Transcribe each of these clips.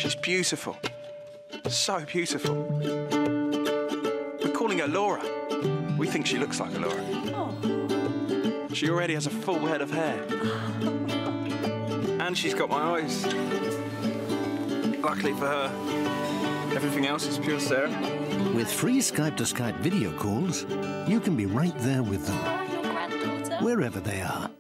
She's beautiful. So beautiful. We're calling her Laura. We think she looks like a Laura. Oh. She already has a full head of hair. And she's got my eyes. Luckily for her, everything else is pure Sarah. With free Skype-to-Skype video calls, you can be right there with them, Your granddaughter. wherever they are.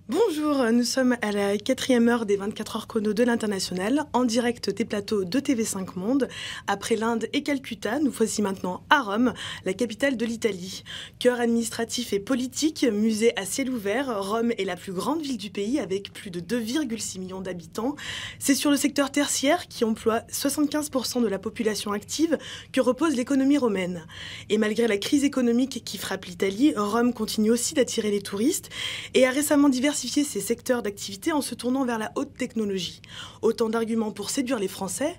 Bonjour, nous sommes à la 4e heure des 24 heures chrono de l'international, en direct des plateaux de TV5 Monde. Après l'Inde et Calcutta, nous voici maintenant à Rome, la capitale de l'Italie. Cœur administratif et politique, musée à ciel ouvert, Rome est la plus grande ville du pays avec plus de 2,6 millions d'habitants. C'est sur le secteur tertiaire qui emploie 75% de la population active que repose l'économie romaine. Et malgré la crise économique qui frappe l'Italie, Rome continue aussi d'attirer les touristes et a récemment diversifié ses secteurs d'activité en se tournant vers la haute technologie. Autant d'arguments pour séduire les Français.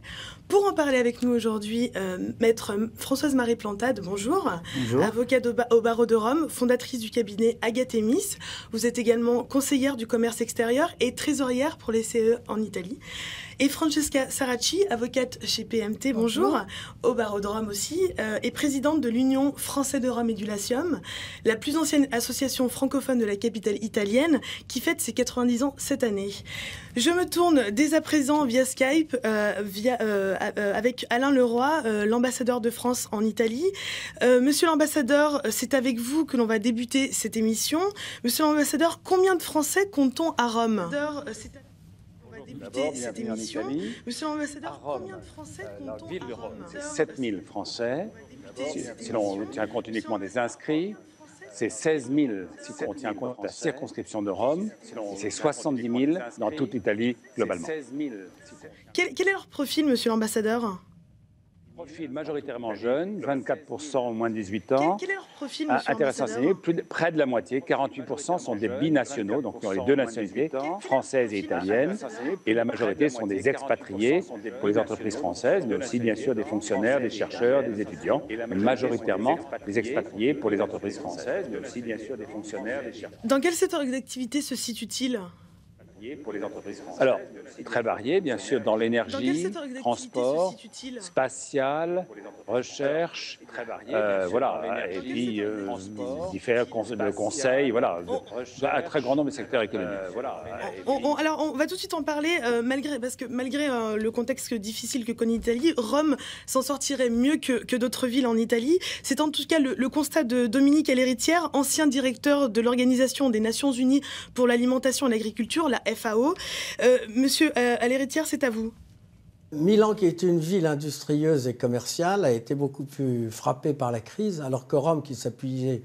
Pour en parler avec nous aujourd'hui, maître Françoise-Marie Plantade, bonjour. Bonjour. Avocate au barreau de Rome, fondatrice du cabinet Agatemis. Vous êtes également conseillère du commerce extérieur et trésorière pour les CE en Italie. Et Francesca Saracchi, avocate chez PMT, bonjour, au barreau de Rome aussi, et présidente de l'Union française de Rome et du Latium, la plus ancienne association francophone de la capitale italienne, qui fête ses 90 ans cette année. Je me tourne dès à présent via Skype, avec Alain Leroy, l'ambassadeur de France en Italie. Monsieur l'ambassadeur, c'est avec vous que l'on va débuter cette émission. Monsieur l'ambassadeur, combien de Français comptons à Rome ? D'abord, bienvenue en Italie. Monsieur l'ambassadeur, À Rome, combien de Français la comptons ville de à Rome, Rome ? c'est 7000 Français. Si l'on tient compte uniquement des inscrits, c'est 16 000 si on tient compte de la circonscription de Rome. C'est 70 000 dans toute l'Italie globalement. Quel est leur profil, monsieur l'ambassadeur ? Profil majoritairement jeune, 24% moins de 18 ans. Quel est leur profil, monsieur Intéressant à l'ambassadeur ? signaler, près de la moitié, 48% sont des binationaux, donc qui ont les deux nationalités, française et italienne. Et la majorité sont des expatriés pour les entreprises françaises, mais aussi bien sûr des fonctionnaires, des chercheurs, des étudiants. Mais majoritairement des expatriés pour les entreprises françaises, mais aussi bien sûr des fonctionnaires, des chercheurs. Dans quel secteur d'activité se situe-t-il ? Pour les entreprises françaises. Alors, très varié, bien sûr, dans l'énergie, transport, spatial, recherche, voilà, et puis différents conseils, voilà, un très grand nombre de secteurs économiques. Alors, on va tout de suite en parler, malgré le contexte difficile que connaît l'Italie, Rome s'en sortirait mieux que d'autres villes en Italie. C'est en tout cas le constat de Dominique Alleritière, ancien directeur de l'Organisation des Nations Unies pour l'alimentation et l'agriculture, la FAO. Monsieur Alleritière, c'est à vous. Milan, qui est une ville industrieuse et commerciale, a été beaucoup plus frappée par la crise, alors que Rome, qui s'appuyait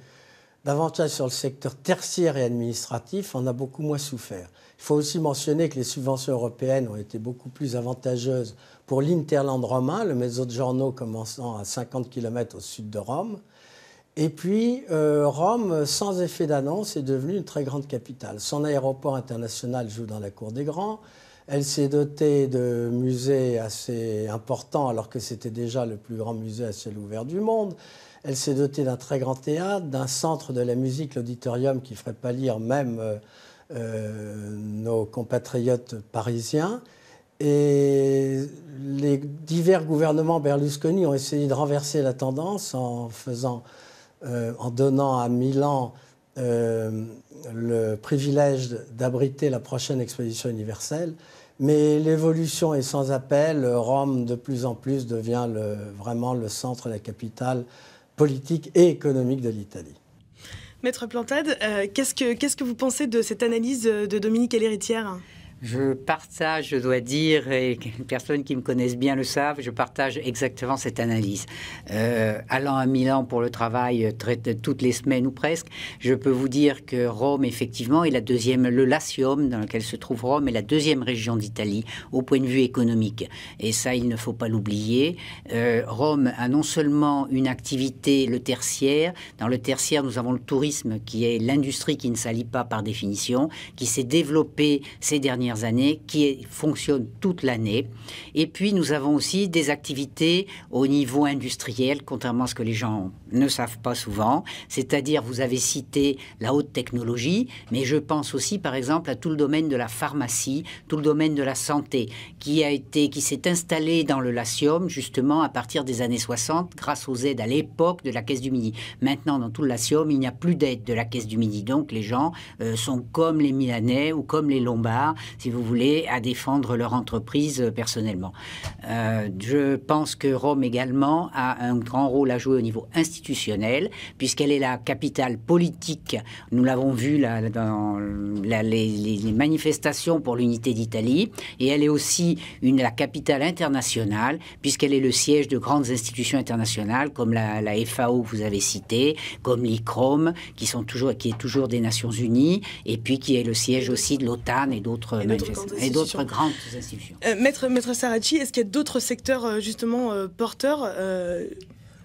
davantage sur le secteur tertiaire et administratif, en a beaucoup moins souffert. Il faut aussi mentionner que les subventions européennes ont été beaucoup plus avantageuses pour l'Interland romain, le Mezzogiorno commençant à 50 km au sud de Rome. Et puis, Rome, sans effet d'annonce, est devenue une très grande capitale. Son aéroport international joue dans la cour des grands. Elle s'est dotée de musées assez importants, alors que c'était déjà le plus grand musée à ciel ouvert du monde. Elle s'est dotée d'un très grand théâtre, d'un centre de la musique, l'auditorium, qui ferait pâlir même nos compatriotes parisiens. Et les divers gouvernements Berlusconi ont essayé de renverser la tendance en donnant à Milan le privilège d'abriter la prochaine exposition universelle. Mais l'évolution est sans appel. Rome, de plus en plus, devient vraiment le centre, la capitale politique et économique de l'Italie. Maître Plantade, qu'est-ce que vous pensez de cette analyse de Dominique Alleritière ? Je partage, je dois dire, et les personnes qui me connaissent bien le savent, je partage exactement cette analyse. Allant à Milan pour le travail toutes les semaines ou presque, je peux vous dire que Rome, effectivement, est le Latium, dans lequel se trouve Rome, est la deuxième région d'Italie au point de vue économique. Et ça, il ne faut pas l'oublier. Rome a non seulement une activité, le tertiaire. Dans le tertiaire, nous avons le tourisme, qui est l'industrie qui ne s'allie pas par définition, qui s'est développée ces dernières années, qui fonctionne toute l'année. Et puis, nous avons aussi des activités au niveau industriel, contrairement à ce que les gens ne savent pas souvent, c'est-à-dire vous avez cité la haute technologie, mais je pense aussi par exemple à tout le domaine de la pharmacie, tout le domaine de la santé, qui s'est installé dans le Latium justement à partir des années 60 grâce aux aides à l'époque de la Caisse du Midi. Maintenant dans tout le Latium, il n'y a plus d'aide de la Caisse du Midi, donc les gens sont comme les Milanais ou comme les Lombards, si vous voulez, à défendre leur entreprise personnellement. Je pense que Rome également a un grand rôle à jouer au niveau institutionnel, puisqu'elle est la capitale politique. Nous l'avons vu là, dans les manifestations pour l'unité d'Italie. Et elle est aussi la capitale internationale, puisqu'elle est le siège de grandes institutions internationales, comme la FAO que vous avez citée, comme l'ICROM, qui est toujours des Nations Unies, et puis qui est le siège aussi de l'OTAN et d'autres grandes institutions. Maître Saracchi, est-ce qu'il y a d'autres secteurs justement porteurs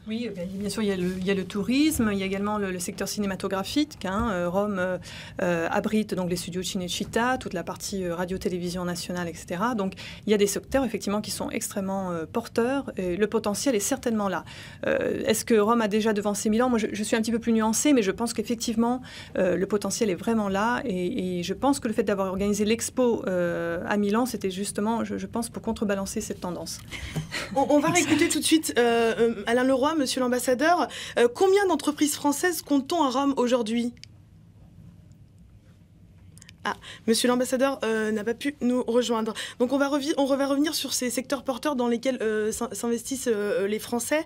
Oui, bien sûr, il y a le tourisme, il y a également le secteur cinématographique. Rome abrite donc les studios Cinecittà, toute la partie radio-télévision nationale, etc. Donc, il y a des secteurs, effectivement, qui sont extrêmement porteurs. Et le potentiel est certainement là. Est-ce que Rome a déjà devancé Milan ? Moi, je suis un petit peu plus nuancée, mais je pense qu'effectivement, le potentiel est vraiment là. Et je pense que le fait d'avoir organisé l'Expo à Milan, c'était justement, je pense, pour contrebalancer cette tendance. On va réécouter tout de suite Alain Leroy. Monsieur l'ambassadeur, combien d'entreprises françaises compte-t-on à Rome aujourd'hui ? Ah, monsieur l'ambassadeur n'a pas pu nous rejoindre. Donc on va revenir sur ces secteurs porteurs dans lesquels s'investissent les Français.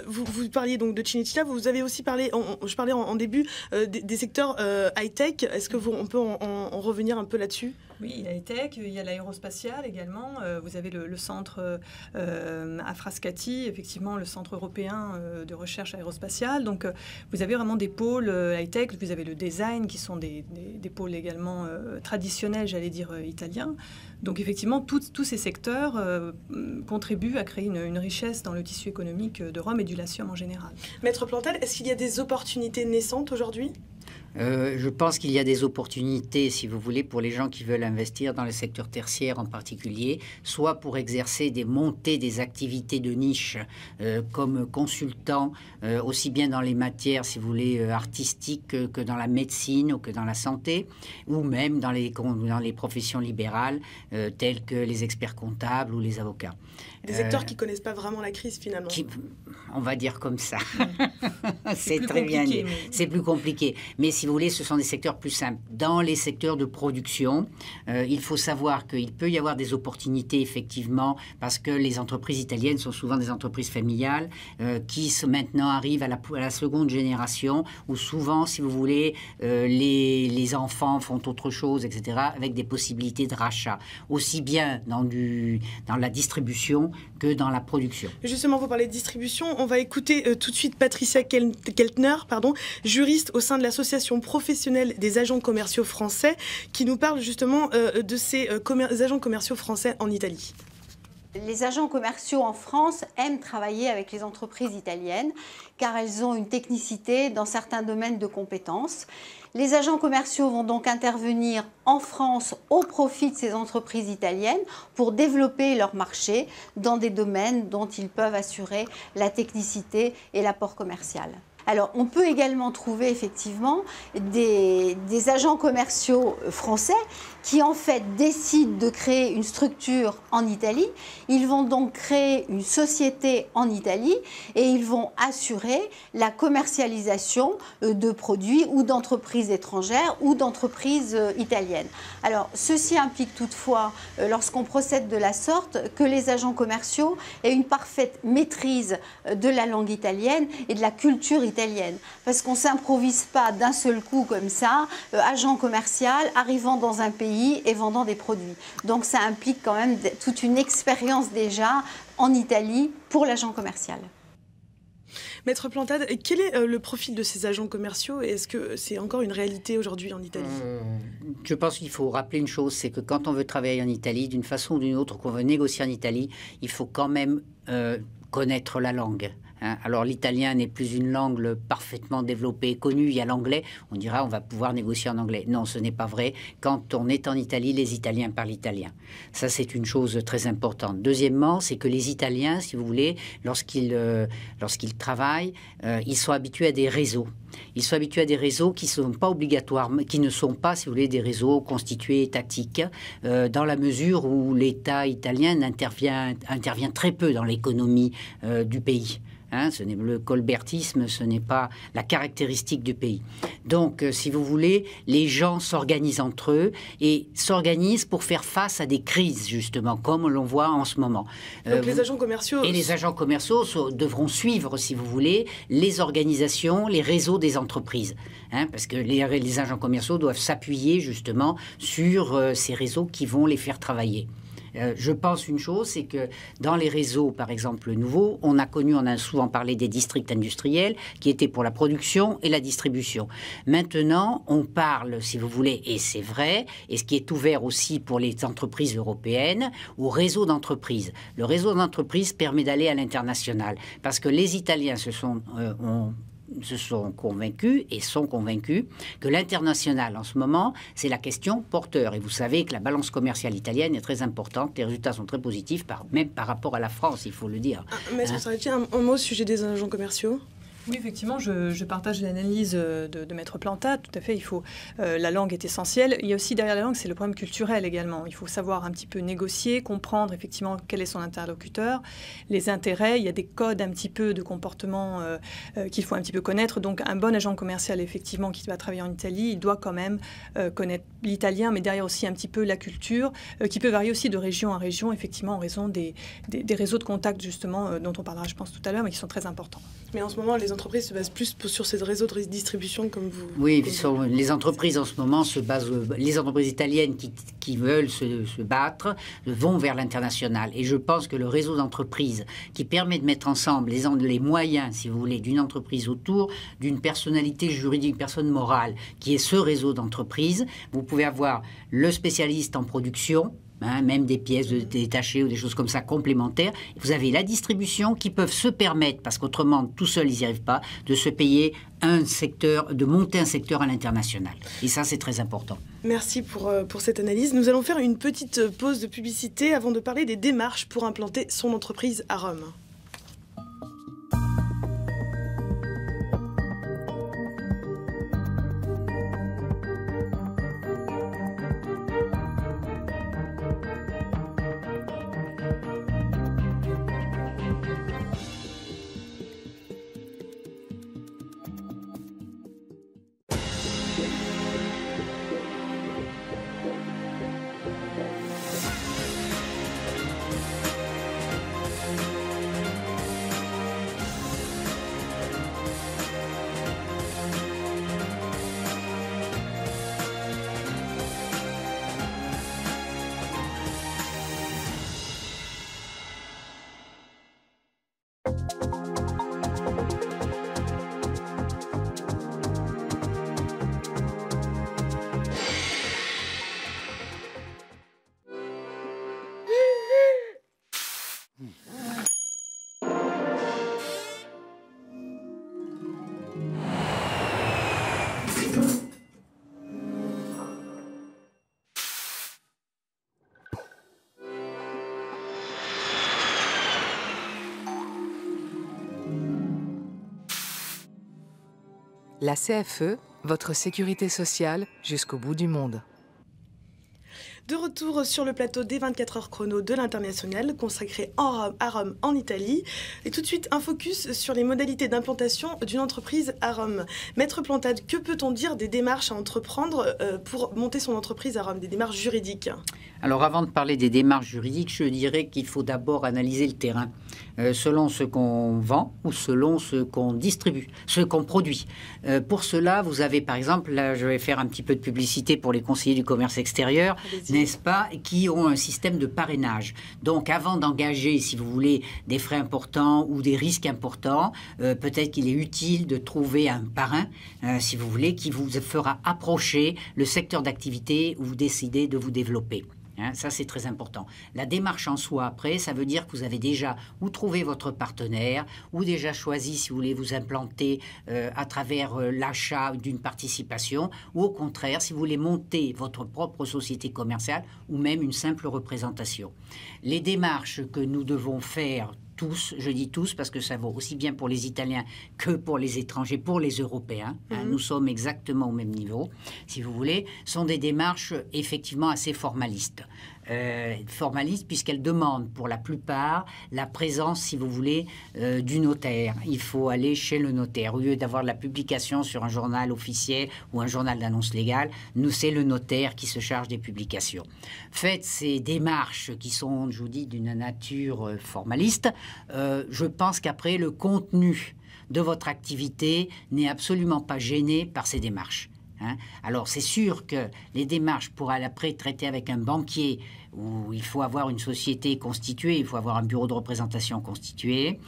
Vous parliez donc de Cinecittà, vous avez aussi parlé, je parlais en début des secteurs high-tech. Est-ce qu'on peut en revenir un peu là-dessus ? Oui, il y a high-tech, il y a l'aérospatial également. Vous avez le centre à Frascati, effectivement le centre européen de recherche aérospatiale. Donc vous avez vraiment des pôles high-tech. Vous avez le design qui sont des pôles également traditionnels, j'allais dire italiens. Donc effectivement, tous ces secteurs contribuent à créer une richesse dans le tissu économique de Rome et du Latium en général. Maître Plantel, est-ce qu'il y a des opportunités naissantes aujourd'hui ? Je pense qu'il y a des opportunités, si vous voulez, pour les gens qui veulent investir dans le secteur tertiaire en particulier, soit pour exercer des montées des activités de niche comme consultant, aussi bien dans les matières, si vous voulez, artistiques que dans la médecine ou que dans la santé, ou même dans les professions libérales telles que les experts comptables ou les avocats. Des secteurs qui ne connaissent pas vraiment la crise finalement. On va dire comme ça. C'est très bien dit. C'est plus compliqué. Mais si vous voulez, ce sont des secteurs plus simples. Dans les secteurs de production, il faut savoir qu'il peut y avoir des opportunités, effectivement, parce que les entreprises italiennes sont souvent des entreprises familiales qui maintenant arrivent à la seconde génération, où souvent, si vous voulez, les enfants font autre chose, etc., avec des possibilités de rachat, aussi bien dans la distribution que dans la production. Justement, vous parlez de distribution. On va écouter tout de suite Patricia Keltner, juriste au sein de l'Association professionnelle des agents commerciaux français, qui nous parle justement de ces agents commerciaux français en Italie. Les agents commerciaux en France aiment travailler avec les entreprises italiennes car elles ont une technicité dans certains domaines de compétences. Les agents commerciaux vont donc intervenir en France au profit de ces entreprises italiennes pour développer leur marché dans des domaines dont ils peuvent assurer la technicité et l'apport commercial. Alors, on peut également trouver effectivement des agents commerciaux français qui en fait décident de créer une structure en Italie. Ils vont donc créer une société en Italie et ils vont assurer la commercialisation de produits ou d'entreprises étrangères ou d'entreprises italiennes. Alors, ceci implique toutefois, lorsqu'on procède de la sorte, que les agents commerciaux aient une parfaite maîtrise de la langue italienne et de la culture italienne. Parce qu'on ne s'improvise pas d'un seul coup comme ça, agent commercial arrivant dans un pays et vendant des produits. Donc ça implique quand même toute une expérience déjà en Italie pour l'agent commercial. Maître Plantade, quel est le profil de ces agents commerciaux et est-ce que c'est encore une réalité aujourd'hui en Italie ? Je pense qu'il faut rappeler une chose, c'est que quand on veut travailler en Italie, d'une façon ou d'une autre, qu'on veut négocier en Italie, il faut quand même connaître la langue. Alors l'italien n'est plus une langue parfaitement développée, connue, il y a l'anglais, on dira on va pouvoir négocier en anglais. Non, ce n'est pas vrai. Quand on est en Italie, les Italiens parlent italien. Ça, c'est une chose très importante. Deuxièmement, c'est que les Italiens, si vous voulez, lorsqu'ils travaillent, ils sont habitués à des réseaux. Ils sont habitués à des réseaux qui ne sont pas obligatoires, qui ne sont pas, si vous voulez, des réseaux constitués étatiques, dans la mesure où l'État italien intervient très peu dans l'économie du pays. Le colbertisme, ce n'est pas la caractéristique du pays. Donc, si vous voulez, les gens s'organisent entre eux et s'organisent pour faire face à des crises, justement, comme l'on voit en ce moment. Donc, les agents commerciaux... Et les agents commerciaux devront suivre, si vous voulez, les organisations, les réseaux des entreprises. Parce que les agents commerciaux doivent s'appuyer, justement, sur ces réseaux qui vont les faire travailler. Je pense une chose, c'est que dans les réseaux, par exemple, nouveaux, on a souvent parlé des districts industriels qui étaient pour la production et la distribution. Maintenant, on parle, si vous voulez, et c'est vrai, et ce qui est ouvert aussi pour les entreprises européennes, au réseau d'entreprises. Le réseau d'entreprises permet d'aller à l'international, parce que les Italiens se sont convaincus et sont convaincus que l'international, en ce moment, c'est la question porteur. Et vous savez que la balance commerciale italienne est très importante. Les résultats sont très positifs, même par rapport à la France, il faut le dire. Mais est-ce que ça retient un mot au sujet des agents commerciaux ? Oui, effectivement, je partage l'analyse de Maître Planta. Tout à fait, la langue est essentielle. Il y a aussi derrière la langue, c'est le problème culturel également. Il faut savoir un petit peu négocier, comprendre effectivement quel est son interlocuteur, les intérêts. Il y a des codes un petit peu de comportement qu'il faut un petit peu connaître. Donc, un bon agent commercial, effectivement, qui va travailler en Italie, il doit quand même connaître l'italien, mais derrière aussi un petit peu la culture, qui peut varier aussi de région à région, effectivement, en raison des réseaux de contacts, justement, dont on parlera, je pense, tout à l'heure, mais qui sont très importants. Mais en ce moment, les entreprises se basent plus sur ces réseaux de distribution comme vous. Oui, les entreprises en ce moment se basent. Les entreprises italiennes qui veulent se battre vont vers l'international. Et je pense que le réseau d'entreprises qui permet de mettre ensemble les moyens, si vous voulez, d'une entreprise autour d'une personnalité juridique, personne morale, qui est ce réseau d'entreprises, vous pouvez avoir le spécialiste en production. Même des pièces détachées ou des choses comme ça complémentaires. Vous avez la distribution qui peuvent se permettre, parce qu'autrement, tout seul, ils n'y arrivent pas, de se payer un secteur, de monter un secteur à l'international. Et ça, c'est très important. Merci pour cette analyse. Nous allons faire une petite pause de publicité avant de parler des démarches pour implanter son entreprise à Rome. La CFE, votre sécurité sociale jusqu'au bout du monde. De retour sur le plateau des 24 heures chrono de l'International, consacré à Rome, en Italie. Et tout de suite, un focus sur les modalités d'implantation d'une entreprise à Rome. Maître Plantade, que peut-on dire des démarches à entreprendre pour monter son entreprise à Rome, des démarches juridiques ? Alors, avant de parler des démarches juridiques, je dirais qu'il faut d'abord analyser le terrain, selon ce qu'on vend ou selon ce qu'on distribue, ce qu'on produit. Pour cela, vous avez, par exemple, là, je vais faire un petit peu de publicité pour les conseillers du commerce extérieur, n'est-ce pas, qui ont un système de parrainage. Donc, avant d'engager, si vous voulez, des frais importants ou des risques importants, peut-être qu'il est utile de trouver un parrain, si vous voulez, qui vous fera approcher le secteur d'activité où vous décidez de vous développer. Hein, ça, c'est très important. La démarche en soi, après, ça veut dire que vous avez déjà ou trouvé votre partenaire, ou déjà choisi, si vous voulez, vous implanter à travers l'achat d'une participation, ou au contraire, si vous voulez monter votre propre société commerciale, ou même une simple représentation. Les démarches que nous devons faire tous, je dis tous parce que ça vaut aussi bien pour les Italiens que pour les étrangers, pour les Européens, hein, nous sommes exactement au même niveau, si vous voulez, sont des démarches effectivement assez formalistes. Formalistes puisqu'elles demandent pour la plupart la présence, si vous voulez, du notaire. Il faut aller chez le notaire. Au lieu d'avoir la publication sur un journal officiel ou un journal d'annonce légale, nous, c'est le notaire qui se charge des publications. Faites ces démarches qui sont, je vous dis, d'une nature formaliste. Je pense qu'après, le contenu de votre activité n'est absolument pas gêné par ces démarches. Hein. Alors, c'est sûr que les démarches pour après traiter avec un banquier où il faut avoir une société constituée, il faut avoir un bureau de représentation constitué.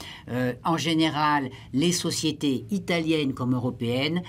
En général, les sociétés italiennes comme européennes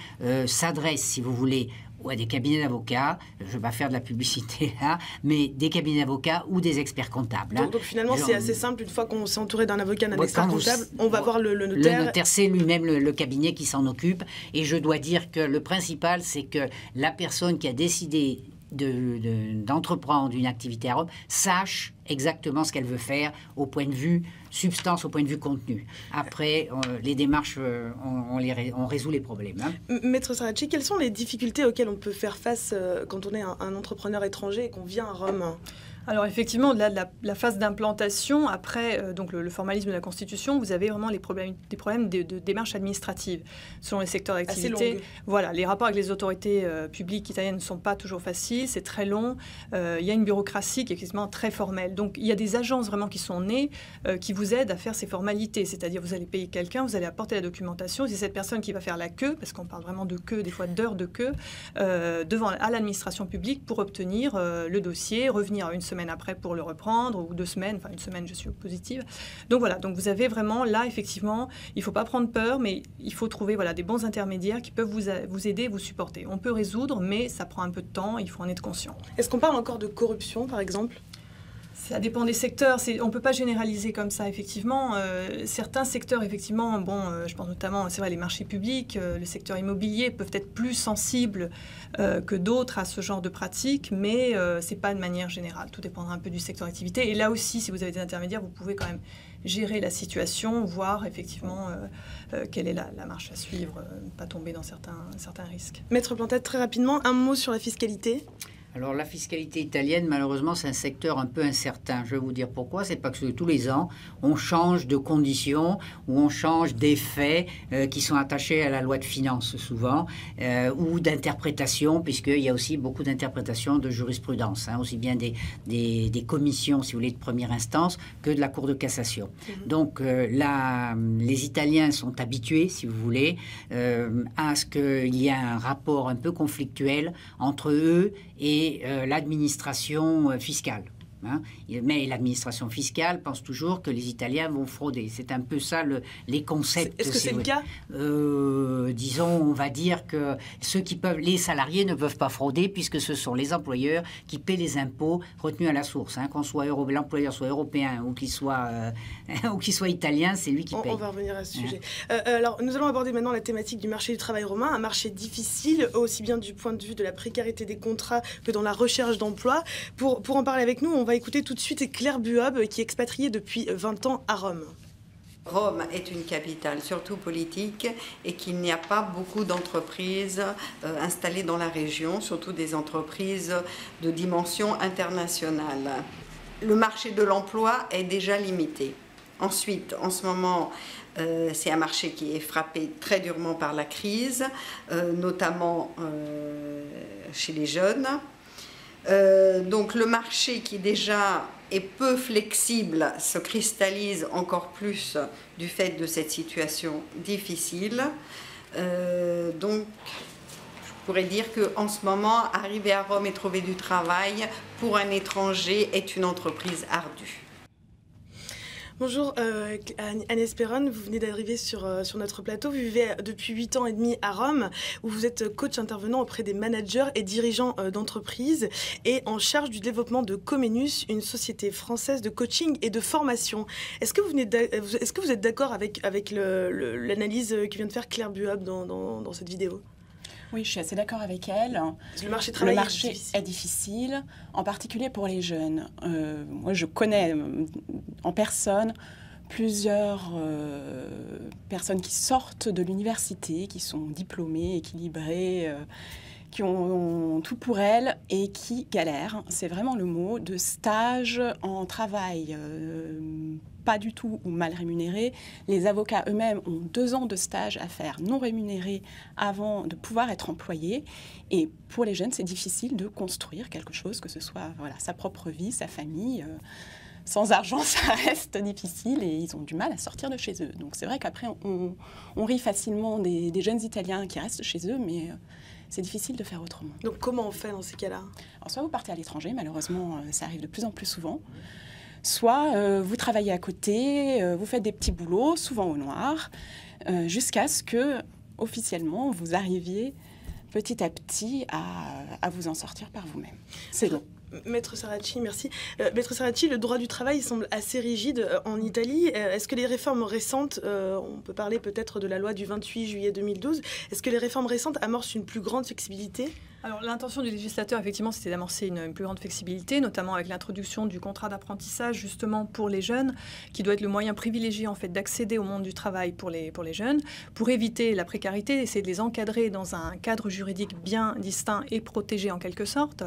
s'adressent, si vous voulez, à des cabinets d'avocats, je ne vais pas faire de la publicité là, mais des cabinets d'avocats ou des experts comptables. Hein. Donc finalement, c'est assez simple. Une fois qu'on s'est entouré d'un avocat, d'un expert comptable, on va voir le notaire. Le notaire, c'est lui-même le cabinet qui s'en occupe. Et je dois dire que le principal, c'est que la personne qui a décidé d'entreprendre une activité à Rome sache exactement ce qu'elle veut faire au point de vue substance, au point de vue contenu. Après, les démarches, on résout les problèmes. Hein. Maître Saracchi, quelles sont les difficultés auxquelles on peut faire face quand on est un entrepreneur étranger et qu'on vient à Rome ? Alors effectivement, la phase d'implantation, après donc le formalisme de la Constitution, vous avez vraiment des problèmes de démarches administratives selon les secteurs d'activité. Voilà, les rapports avec les autorités publiques italiennes ne sont pas toujours faciles, c'est très long. Il y a une bureaucratie qui est effectivement très formelle. Donc il y a des agences vraiment qui sont nées, qui vous aident à faire ces formalités. C'est-à-dire vous allez payer quelqu'un, vous allez apporter la documentation. C'est cette personne qui va faire la queue, parce qu'on parle vraiment de queue, des fois d'heures de queue, à l'administration publique pour obtenir le dossier, revenir à une semaine après pour le reprendre, ou 2 semaines, enfin 1 semaine je suis positive. Donc voilà, donc vous avez vraiment là effectivement, il ne faut pas prendre peur, mais il faut trouver des bons intermédiaires qui peuvent vous aider, vous supporter. On peut résoudre, mais ça prend un peu de temps, il faut en être conscient. Est-ce qu'on parle encore de corruption par exemple ? Ça dépend des secteurs. On ne peut pas généraliser comme ça, effectivement. Certains secteurs, effectivement, je pense notamment, c'est vrai, les marchés publics, le secteur immobilier peuvent être plus sensibles que d'autres à ce genre de pratiques, mais ce n'est pas de manière générale. Tout dépendra un peu du secteur d'activité. Et là aussi, si vous avez des intermédiaires, vous pouvez quand même gérer la situation, voir effectivement quelle est la marche à suivre, ne pas tomber dans certains risques. Maître Plantade, très rapidement, un mot sur la fiscalité ? Alors la fiscalité italienne, malheureusement, c'est un secteur un peu incertain. Je vais vous dire pourquoi. C'est parce que tous les ans, on change de conditions ou on change d'effets qui sont attachés à la loi de finances souvent, ou d'interprétation, puisqu'il y a aussi beaucoup d'interprétations de jurisprudence, hein, aussi bien des commissions, si vous voulez, de première instance que de la Cour de cassation. Donc les Italiens sont habitués, si vous voulez, à ce qu'il y ait un rapport un peu conflictuel entre eux et l'administration fiscale. Hein. Mais l'administration fiscale pense toujours que les Italiens vont frauder. C'est un peu ça les concepts. Est-ce que c'est le cas ? Disons, on va dire que les salariés ne peuvent pas frauder puisque ce sont les employeurs qui paient les impôts retenus à la source. Hein. Qu'on soit l'employeur soit européen ou qu'il soit italien, c'est lui qui paye. On va revenir à ce sujet. Alors, nous allons aborder maintenant la thématique du marché du travail romain, un marché difficile, aussi bien du point de vue de la précarité des contrats que dans la recherche d'emploi. Pour en parler avec nous, on va écouter tout de suite Claire Buob, qui est expatriée depuis 20 ans à Rome. Rome est une capitale, surtout politique, et qu'il n'y a pas beaucoup d'entreprises installées dans la région, surtout des entreprises de dimension internationale. Le marché de l'emploi est déjà limité. Ensuite, en ce moment, c'est un marché qui est frappé très durement par la crise, notamment chez les jeunes. Donc le marché qui déjà est peu flexible se cristallise encore plus du fait de cette situation difficile. Donc je pourrais dire qu'en ce moment, arriver à Rome et trouver du travail pour un étranger est une entreprise ardue. Bonjour Agnès Perron, vous venez d'arriver sur notre plateau. Vous vivez depuis 8 ans et demi à Rome, où vous êtes coach intervenant auprès des managers et dirigeants d'entreprises et en charge du développement de Comenus, une société française de coaching et de formation. Est-ce que vous êtes d'accord avec l'analyse que vient de faire Claire Buab dans cette vidéo ? Oui, je suis assez d'accord avec elle. Le marché du travail est difficile, en particulier pour les jeunes. Moi, je connais en personne plusieurs personnes qui sortent de l'université, qui sont diplômées, équilibrées, qui ont tout pour elles et qui galèrent, c'est vraiment le mot, de stage en travail pas du tout ou mal rémunéré. Les avocats eux-mêmes ont 2 ans de stage à faire non rémunérés avant de pouvoir être employés. Et pour les jeunes, c'est difficile de construire quelque chose, que ce soit sa propre vie, sa famille. Sans argent, ça reste difficile et ils ont du mal à sortir de chez eux. Donc c'est vrai qu'après, on rit facilement des jeunes Italiens qui restent chez eux, mais c'est difficile de faire autrement. Donc comment on fait dans ces cas-là ? Alors, soit vous partez à l'étranger, malheureusement, ça arrive de plus en plus souvent. Soit vous travaillez à côté, vous faites des petits boulots, souvent au noir, jusqu'à ce que, officiellement, vous arriviez petit à petit à vous en sortir par vous-même. C'est long. Maître Saracchi, merci. Maître Saracchi, le droit du travail semble assez rigide en Italie. Est-ce que les réformes récentes, on peut parler peut-être de la loi du 28 juillet 2012, est-ce que les réformes récentes amorcent une plus grande flexibilité ? Alors l'intention du législateur, effectivement, c'était d'amorcer une plus grande flexibilité, notamment avec l'introduction du contrat d'apprentissage, justement pour les jeunes, qui doit être le moyen privilégié en fait d'accéder au monde du travail pour les jeunes, pour éviter la précarité, essayer de les encadrer dans un cadre juridique bien distinct et protégé en quelque sorte.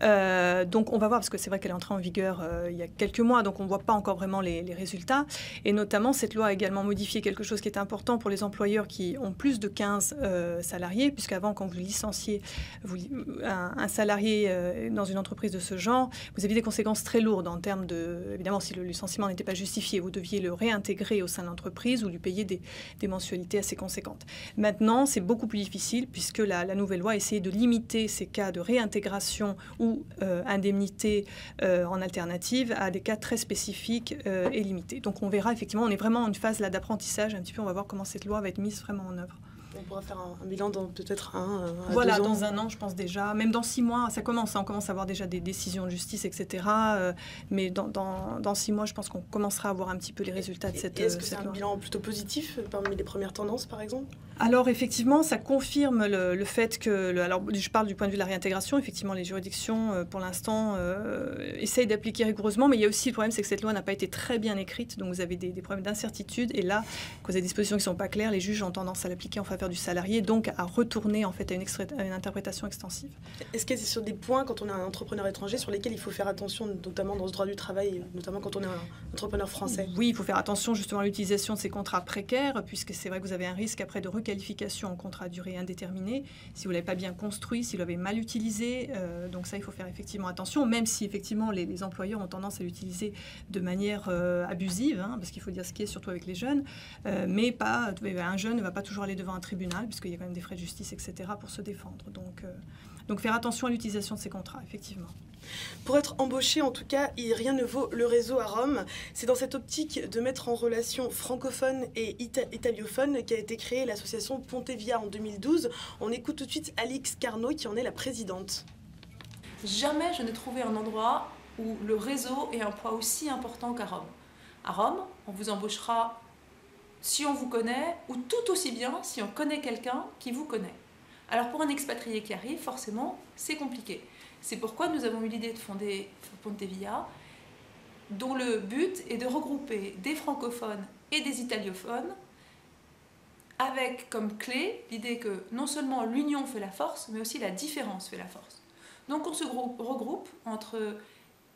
Donc on va voir, parce que c'est vrai qu'elle est entrée en vigueur il y a quelques mois, donc on ne voit pas encore vraiment les résultats. Et notamment, cette loi a également modifié quelque chose qui est important pour les employeurs qui ont plus de 15 salariés, puisqu'avant, quand vous licenciez un salarié dans une entreprise de ce genre, vous aviez des conséquences très lourdes en termes de... Évidemment, si le licenciement n'était pas justifié, vous deviez le réintégrer au sein de l'entreprise ou lui payer des mensualités assez conséquentes. Maintenant, c'est beaucoup plus difficile puisque la nouvelle loi essaie de limiter ces cas de réintégration ou indemnité en alternative à des cas très spécifiques et limités. Donc on verra, effectivement, on est vraiment en une phase d'apprentissage un petit peu, on va voir comment cette loi va être mise vraiment en œuvre. On pourra faire un bilan dans peut-être voilà, 2 ans. dans 1 an, je pense déjà. Même dans 6 mois, ça commence. On commence à avoir déjà des décisions de justice, etc. Mais dans 6 mois, je pense qu'on commencera à voir un petit peu les résultats de cette loi. Est-ce que c'est un bilan plutôt positif parmi les premières tendances, par exemple ? Alors, effectivement, ça confirme le fait que... alors, je parle du point de vue de la réintégration. Effectivement, les juridictions, pour l'instant, essayent d'appliquer rigoureusement. Mais il y a aussi le problème, c'est que cette loi n'a pas été très bien écrite. Donc, vous avez des problèmes d'incertitude. Et là, quand vous avez des dispositions qui ne sont pas claires, les juges ont tendance à l'appliquer en faveur du salarié, donc à retourner en fait à une interprétation extensive. Est-ce qu'il y a sur des points, quand on est un entrepreneur étranger, sur lesquels il faut faire attention, notamment dans ce droit du travail, notamment quand on est un entrepreneur français ? Oui, il faut faire attention justement à l'utilisation de ces contrats précaires, puisque c'est vrai que vous avez un risque après de requalification en contrat à durée indéterminée, si vous ne l'avez pas bien construit, si vous l'avez mal utilisé. Donc ça, il faut faire effectivement attention, même si effectivement les employeurs ont tendance à l'utiliser de manière abusive, hein, parce qu'il faut dire ce qui est, surtout avec les jeunes, mais pas, un jeune ne va pas toujours aller devant un tribunal, puisqu'il y a quand même des frais de justice, etc., pour se défendre. Donc faire attention à l'utilisation de ces contrats, effectivement. Pour être embauché, en tout cas, rien ne vaut le réseau à Rome. C'est dans cette optique de mettre en relation francophones et italiophones qu'a été créée l'association Ponte Via en 2012. On écoute tout de suite Alix Carnot, qui en est la présidente. Jamais je n'ai trouvé un endroit où le réseau ait un poids aussi important qu'à Rome. À Rome, on vous embauchera si on vous connaît, ou tout aussi bien si on connaît quelqu'un qui vous connaît. Alors pour un expatrié qui arrive, forcément, c'est compliqué. C'est pourquoi nous avons eu l'idée de fonder Ponte Via, dont le but est de regrouper des francophones et des italiophones, avec comme clé l'idée que non seulement l'union fait la force, mais aussi la différence fait la force. Donc on se regroupe entre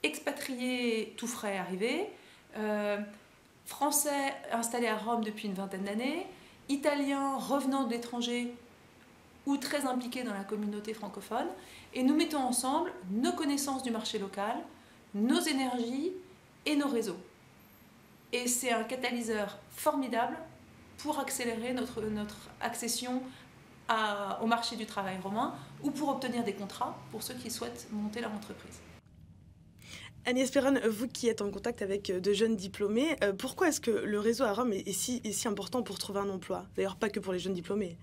expatriés tout frais arrivés, Français installés à Rome depuis une 20aine d'années, Italiens revenant de l'étranger ou très impliqués dans la communauté francophone, et nous mettons ensemble nos connaissances du marché local, nos énergies et nos réseaux. Et c'est un catalyseur formidable pour accélérer notre accession au marché du travail romain ou pour obtenir des contrats pour ceux qui souhaitent monter leur entreprise. Agnès Perron, vous qui êtes en contact avec de jeunes diplômés, pourquoi est-ce que le réseau à Rome est si important pour trouver un emploi? D'ailleurs, pas que pour les jeunes diplômés.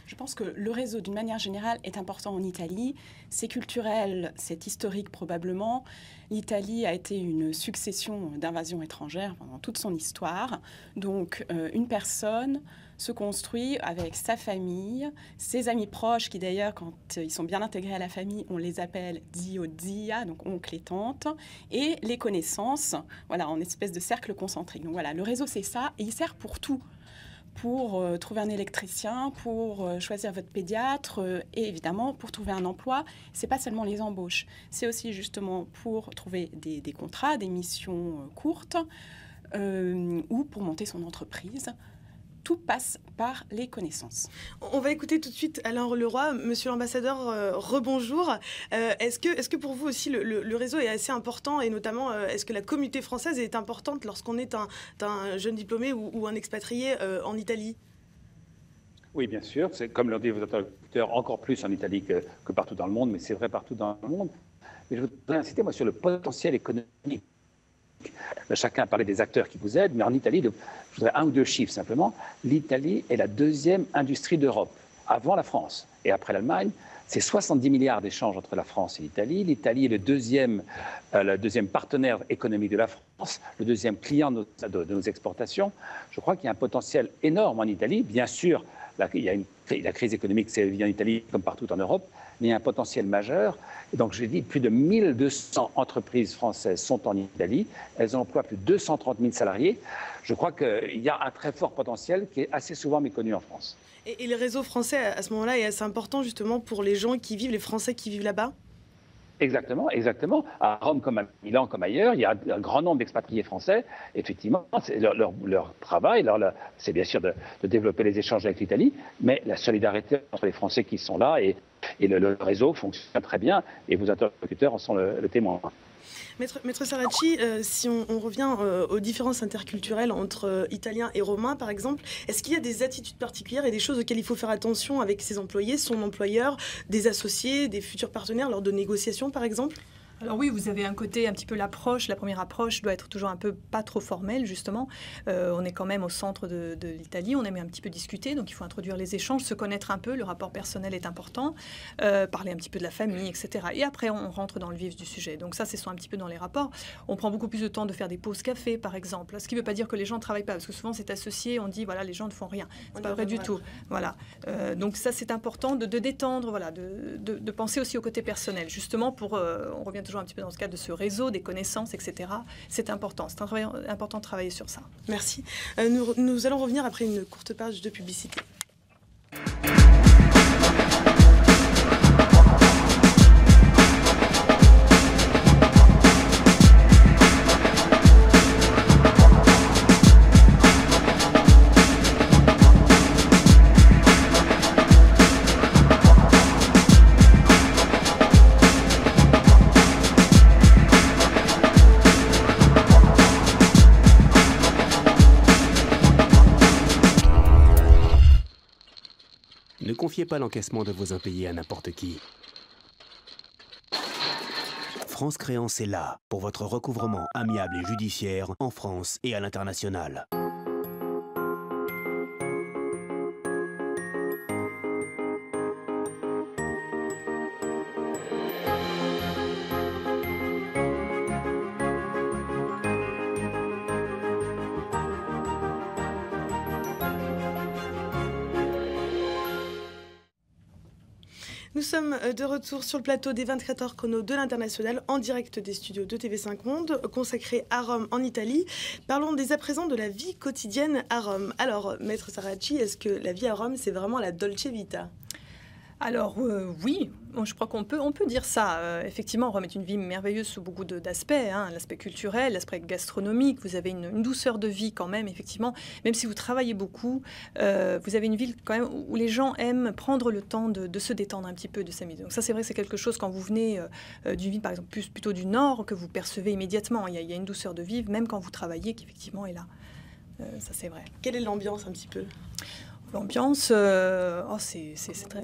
Je pense que le réseau, d'une manière générale, est important en Italie. C'est culturel, c'est historique probablement. L'Italie a été une succession d'invasions étrangères pendant toute son histoire. Donc, une personne se construit avec sa famille, ses amis proches, qui d'ailleurs, quand ils sont bien intégrés à la famille, on les appelle zio, zia, donc oncle et tante, et les connaissances, voilà, en espèce de cercle concentrique. Donc voilà, le réseau, c'est ça, et il sert pour tout. Pour trouver un électricien, pour choisir votre pédiatre et évidemment pour trouver un emploi. Ce n'est pas seulement les embauches, c'est aussi justement pour trouver des contrats, des missions courtes ou pour monter son entreprise. Tout passe par les connaissances. On va écouter tout de suite Alain Leroy. Monsieur l'ambassadeur, rebonjour. Est-ce que pour vous aussi le réseau est assez important et notamment est-ce que la communauté française est importante lorsqu'on est un jeune diplômé ou un expatrié en Italie? Oui, bien sûr. C'est comme l'ont dit vos interlocuteurs, encore plus en Italie que partout dans le monde, mais c'est vrai partout dans le monde. Mais je voudrais insister moi sur le potentiel économique. Chacun parlait des acteurs qui vous aident, mais en Italie, je voudrais un ou deux chiffres simplement. L'Italie est la deuxième industrie d'Europe, avant la France et après l'Allemagne. C'est 70 milliards d'échanges entre la France et l'Italie. L'Italie est le deuxième partenaire économique de la France, le deuxième client de nos exportations. Je crois qu'il y a un potentiel énorme en Italie. Bien sûr, il y a la crise économique sévit en Italie comme partout en Europe, mais il y a un potentiel majeur. Et donc, j'ai dit, plus de 1200 entreprises françaises sont en Italie. Elles emploient plus de 230 000 salariés. Je crois qu'il y a un très fort potentiel qui est assez souvent méconnu en France. Et le réseau français, à ce moment-là, est assez important justement pour les gens qui vivent, les Français qui vivent là-bas? Exactement, exactement. À Rome comme à Milan comme ailleurs, il y a un grand nombre d'expatriés français. Effectivement, leur travail, c'est bien sûr de développer les échanges avec l'Italie, mais la solidarité entre les Français qui sont là et le réseau fonctionne très bien et vos interlocuteurs en sont le témoin. Maître Saracchi, si on revient aux différences interculturelles entre Italiens et Romains, par exemple, est-ce qu'il y a des attitudes particulières et des choses auxquelles il faut faire attention avec ses employés, son employeur, des associés, des futurs partenaires lors de négociations, par exemple ? Alors oui, vous avez un côté, un petit peu l'approche. La première approche doit être toujours un peu pas trop formelle, justement. On est quand même au centre de l'Italie, on aime un petit peu discuter, donc il faut introduire les échanges, se connaître un peu, le rapport personnel est important, parler un petit peu de la famille, etc. Et après, on rentre dans le vif du sujet. Donc ça, c'est soit un petit peu dans les rapports. On prend beaucoup plus de temps de faire des pauses café, par exemple. Ce qui ne veut pas dire que les gens ne travaillent pas, parce que souvent, c'est associé, on dit, voilà, les gens ne font rien. C'est pas vrai du tout. Voilà. Donc ça, c'est important de détendre, voilà, de penser aussi au côté personnel, justement pour, on revient toujours un petit peu dans ce cadre de ce réseau, des connaissances, etc. C'est important. C'est important de travailler sur ça. Merci. Nous allons revenir après une courte page de publicité. Ne confiez pas l'encaissement de vos impayés à n'importe qui. France Créance est là pour votre recouvrement amiable et judiciaire en France et à l'international. Nous sommes de retour sur le plateau des 24 heures chrono de l'International, en direct des studios de TV5 Monde, consacrés à Rome, en Italie. Parlons dès à présent de la vie quotidienne à Rome. Alors, Maître Saracchi, est-ce que la vie à Rome, c'est vraiment la dolce vita ? Alors oui, je crois qu'on peut dire ça. Effectivement, Rome est une ville merveilleuse sous beaucoup d'aspects, hein, l'aspect culturel, l'aspect gastronomique. Vous avez une douceur de vie quand même, effectivement. Même si vous travaillez beaucoup, vous avez une ville quand même où les gens aiment prendre le temps de se détendre un petit peu, de s'amuser. Donc ça, c'est vrai que c'est quelque chose quand vous venez d'une ville, par exemple, plutôt du Nord, que vous percevez immédiatement. Il y a une douceur de vivre, même quand vous travaillez, qui effectivement est là. Ça, c'est vrai. Quelle est l'ambiance un petit peu ? L'ambiance, c'est très...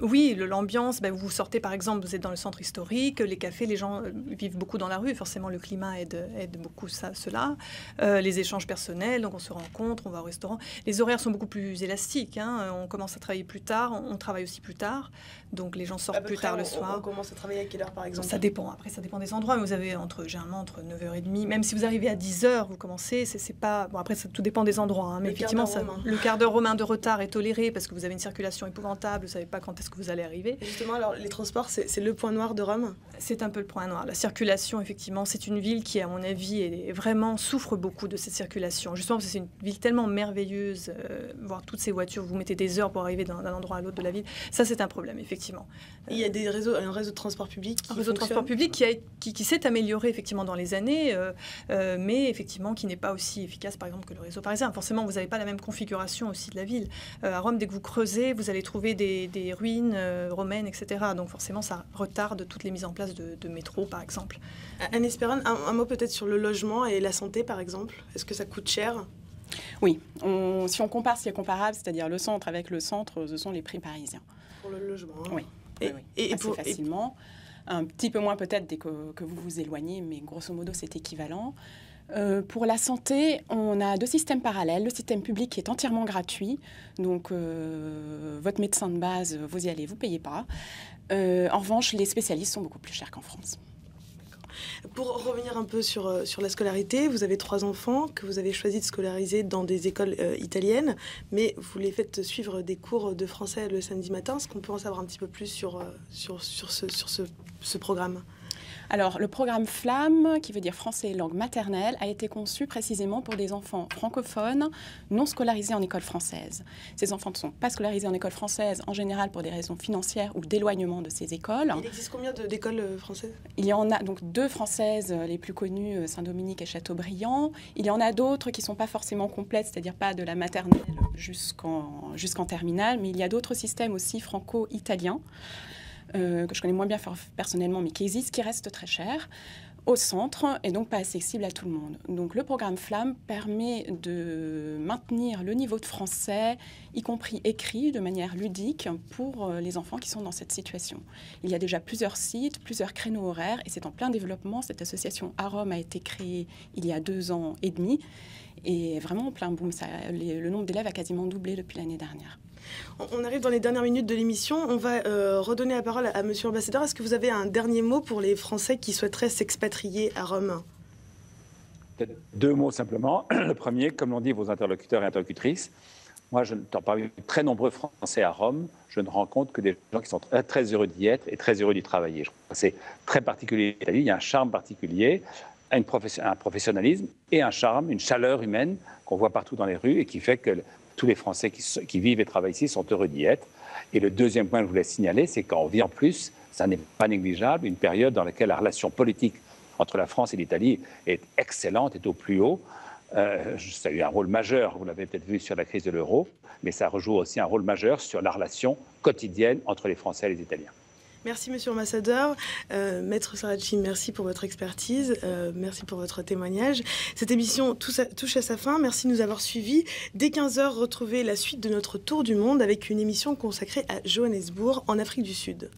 Oui, l'ambiance, vous sortez par exemple, vous êtes dans le centre historique, les cafés, les gens vivent beaucoup dans la rue, forcément le climat aide beaucoup cela. Les échanges personnels, donc on se rencontre, on va au restaurant. Les horaires sont beaucoup plus élastiques, on commence à travailler plus tard, on travaille aussi plus tard, donc les gens sortent plus tard le soir. On commence à travailler à quelle heure par exemple? Ça dépend, après ça dépend des endroits, mais vous avez généralement entre 9h30, même si vous arrivez à 10h, vous commencez, c'est pas... Bon après tout dépend des endroits, mais effectivement le quart d'heure romain de retard est toléré parce que vous avez une circulation épouvantable, vous ne savez pas quand est-ce que vous allez arriver. Et justement, alors, les transports, c'est le point noir de Rome? C'est un peu le point noir. La circulation, effectivement, c'est une ville qui, à mon avis, vraiment souffre beaucoup de cette circulation. Justement, parce que c'est une ville tellement merveilleuse, voir toutes ces voitures, vous mettez des heures pour arriver d'un endroit à l'autre de la ville. Ça, c'est un problème, effectivement. Il y a un réseau de transport public qui réseau de transport public qui s'est amélioré, effectivement, dans les années, mais, effectivement, qui n'est pas aussi efficace, par exemple, que le réseau parisien. Forcément, vous n'avez pas la même configuration aussi de la ville. À Rome, dès que vous creusez, vous allez trouver des ruines romaines, etc. Donc forcément, ça retarde toutes les mises en place de métro, par exemple. Agnès Perron, un mot peut-être sur le logement et la santé, par exemple. Est-ce que ça coûte cher? Oui. Si on compare ce qui est comparable, c'est-à-dire le centre avec le centre, ce sont les prix parisiens. Pour le logement, hein. Oui. Assez facilement. Un petit peu moins peut-être dès que vous vous éloignez, mais grosso modo, c'est équivalent. Pour la santé, on a 2 systèmes parallèles. Le système public qui est entièrement gratuit. Donc, votre médecin de base, vous y allez, vous ne payez pas. En revanche, les spécialistes sont beaucoup plus chers qu'en France. Pour revenir un peu sur la scolarité, vous avez 3 enfants que vous avez choisi de scolariser dans des écoles italiennes, mais vous les faites suivre des cours de français le samedi matin. Est-ce qu'on peut en savoir un petit peu plus sur ce programme? Alors, le programme FLAM, qui veut dire français langue maternelle, a été conçu précisément pour des enfants francophones non scolarisés en école française. Ces enfants ne sont pas scolarisés en école française, en général pour des raisons financières ou d'éloignement de ces écoles. Il existe combien d'écoles françaises? Il y en a donc 2 françaises, les plus connues, Saint-Dominique et Châteaubriand. Il y en a d'autres qui ne sont pas forcément complètes, c'est-à-dire pas de la maternelle jusqu'en terminale, mais il y a d'autres systèmes aussi franco-italiens. Que je connais moins bien personnellement, mais qui existent, qui restent très chers, au centre, et donc pas accessibles à tout le monde. Donc le programme FLAM permet de maintenir le niveau de français, y compris écrit, de manière ludique, pour les enfants qui sont dans cette situation. Il y a déjà plusieurs sites, plusieurs créneaux horaires, et c'est en plein développement. Cette association à Rome a été créée il y a 2 ans et demi, et vraiment en plein boom. Le nombre d'élèves a quasiment doublé depuis l'année dernière. On arrive dans les dernières minutes de l'émission. On va redonner la parole à Monsieur l'ambassadeur. Est-ce que vous avez un dernier mot pour les Français qui souhaiteraient s'expatrier à Rome? Peut-être 2 mots simplement. Le premier, comme l'ont dit vos interlocuteurs et interlocutrices, moi, parmi de très nombreux Français à Rome, je ne rencontre que des gens qui sont très heureux d'y être et très heureux d'y travailler. Je crois que c'est très particulier. Il y a un charme particulier, un professionnalisme et un charme, une chaleur humaine qu'on voit partout dans les rues et qui fait que tous les Français qui vivent et travaillent ici sont heureux d'y être. Et le deuxième point que je voulais signaler, c'est qu'on vit en plus, ça n'est pas négligeable, une période dans laquelle la relation politique entre la France et l'Italie est excellente, est au plus haut. Ça a eu un rôle majeur, vous l'avez peut-être vu sur la crise de l'euro, mais ça rejoue aussi un rôle majeur sur la relation quotidienne entre les Français et les Italiens. Merci, Monsieur l'ambassadeur. Maître Saracchi, merci pour votre expertise. Merci pour votre témoignage. Cette émission touche à sa fin. Merci de nous avoir suivis. Dès 15h, retrouvez la suite de notre tour du monde avec une émission consacrée à Johannesburg, en Afrique du Sud.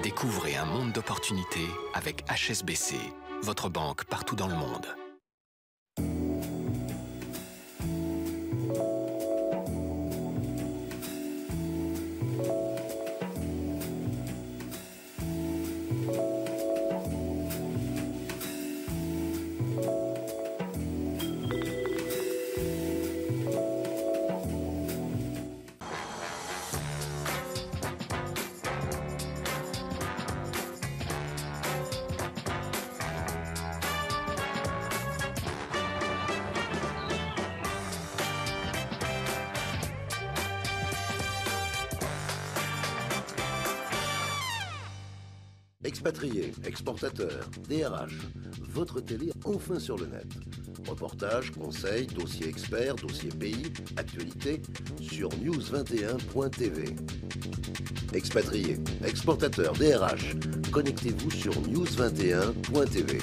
Découvrez un monde d'opportunités avec HSBC, votre banque partout dans le monde. Expatriés, exportateurs, DRH, votre télé enfin sur le net. Reportages, conseils, dossiers experts, dossiers pays, actualités sur news21.tv. Expatriés, exportateurs, DRH, connectez-vous sur news21.tv.